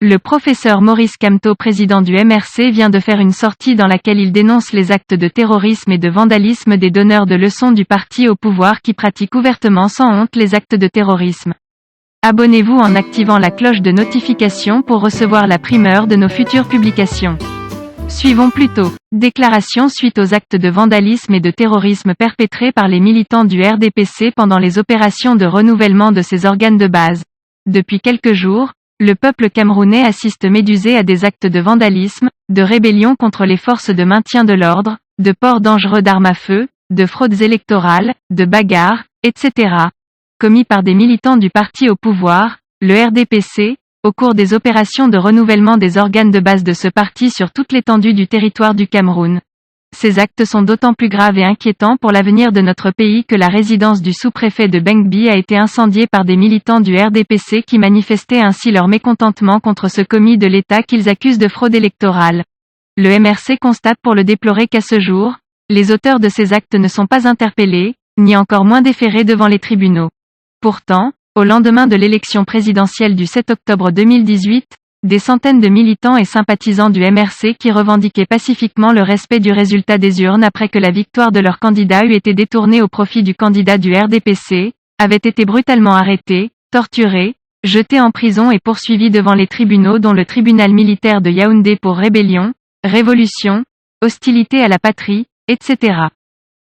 Le professeur Maurice Kamto, président du MRC, vient de faire une sortie dans laquelle il dénonce les actes de terrorisme et de vandalisme des donneurs de leçons du parti au pouvoir qui pratiquent ouvertement sans honte les actes de terrorisme. Abonnez-vous en activant la cloche de notification pour recevoir la primeur de nos futures publications. Suivons plutôt. Déclaration suite aux actes de vandalisme et de terrorisme perpétrés par les militants du RDPC pendant les opérations de renouvellement de ses organes de base. Depuis quelques jours, le peuple camerounais assiste médusé à des actes de vandalisme, de rébellion contre les forces de maintien de l'ordre, de port dangereux d'armes à feu, de fraudes électorales, de bagarres, etc. commis par des militants du parti au pouvoir, le RDPC, au cours des opérations de renouvellement des organes de base de ce parti sur toute l'étendue du territoire du Cameroun. Ces actes sont d'autant plus graves et inquiétants pour l'avenir de notre pays que la résidence du sous-préfet de Bengbi a été incendiée par des militants du RDPC qui manifestaient ainsi leur mécontentement contre ce commis de l'État qu'ils accusent de fraude électorale. Le MRC constate pour le déplorer qu'à ce jour, les auteurs de ces actes ne sont pas interpellés, ni encore moins déférés devant les tribunaux. Pourtant, au lendemain de l'élection présidentielle du 7 octobre 2018, des centaines de militants et sympathisants du MRC qui revendiquaient pacifiquement le respect du résultat des urnes après que la victoire de leur candidat eût été détournée au profit du candidat du RDPC, avaient été brutalement arrêtés, torturés, jetés en prison et poursuivis devant les tribunaux dont le tribunal militaire de Yaoundé pour rébellion, révolution, hostilité à la patrie, etc.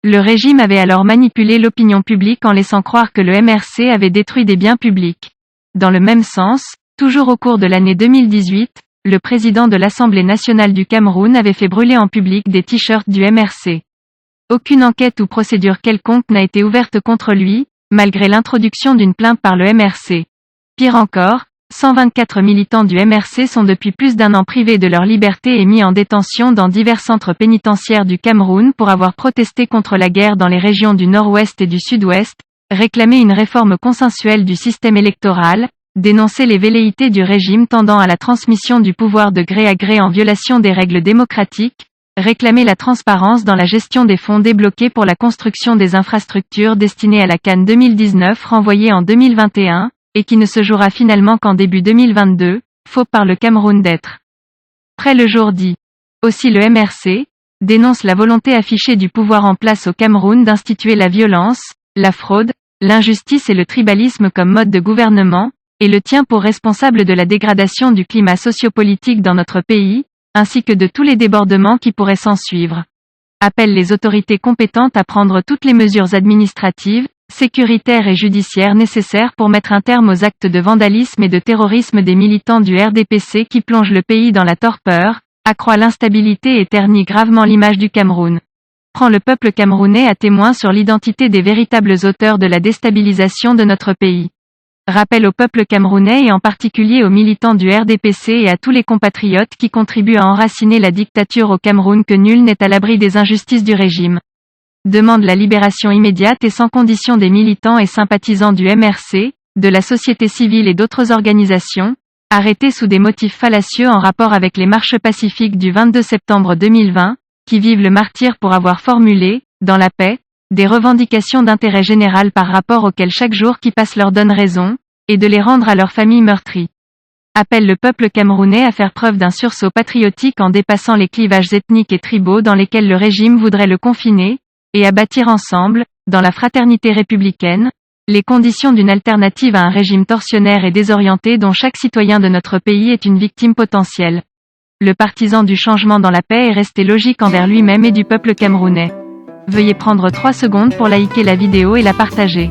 Le régime avait alors manipulé l'opinion publique en laissant croire que le MRC avait détruit des biens publics. Dans le même sens, toujours au cours de l'année 2018, le président de l'Assemblée nationale du Cameroun avait fait brûler en public des t-shirts du MRC. Aucune enquête ou procédure quelconque n'a été ouverte contre lui, malgré l'introduction d'une plainte par le MRC. Pire encore, 124 militants du MRC sont depuis plus d'un an privés de leur liberté et mis en détention dans divers centres pénitentiaires du Cameroun pour avoir protesté contre la guerre dans les régions du Nord-Ouest et du Sud-Ouest, réclamé une réforme consensuelle du système électoral, dénoncer les velléités du régime tendant à la transmission du pouvoir de gré à gré en violation des règles démocratiques, réclamer la transparence dans la gestion des fonds débloqués pour la construction des infrastructures destinées à la CAN 2019 renvoyée en 2021, et qui ne se jouera finalement qu'en début 2022, faux par le Cameroun d'être près le jour dit. Aussi le MRC dénonce la volonté affichée du pouvoir en place au Cameroun d'instituer la violence, la fraude, l'injustice et le tribalisme comme mode de gouvernement, et le tient pour responsable de la dégradation du climat sociopolitique dans notre pays, ainsi que de tous les débordements qui pourraient s'ensuivre. Appelle les autorités compétentes à prendre toutes les mesures administratives, sécuritaires et judiciaires nécessaires pour mettre un terme aux actes de vandalisme et de terrorisme des militants du RDPC qui plongent le pays dans la torpeur, accroît l'instabilité et ternit gravement l'image du Cameroun. Prend le peuple camerounais à témoin sur l'identité des véritables auteurs de la déstabilisation de notre pays. Rappel au peuple camerounais et en particulier aux militants du RDPC et à tous les compatriotes qui contribuent à enraciner la dictature au Cameroun que nul n'est à l'abri des injustices du régime. Demande la libération immédiate et sans condition des militants et sympathisants du MRC, de la société civile et d'autres organisations, arrêtés sous des motifs fallacieux en rapport avec les marches pacifiques du 22 septembre 2020, qui vivent le martyre pour avoir formulé, dans la paix, des revendications d'intérêt général par rapport auxquelles chaque jour qui passe leur donne raison, et de les rendre à leurs familles meurtries. Appelle le peuple camerounais à faire preuve d'un sursaut patriotique en dépassant les clivages ethniques et tribaux dans lesquels le régime voudrait le confiner, et à bâtir ensemble, dans la fraternité républicaine, les conditions d'une alternative à un régime tortionnaire et désorienté dont chaque citoyen de notre pays est une victime potentielle. Le partisan du changement dans la paix est resté logique envers lui-même et du peuple camerounais. Veuillez prendre 3 secondes pour liker la vidéo et la partager.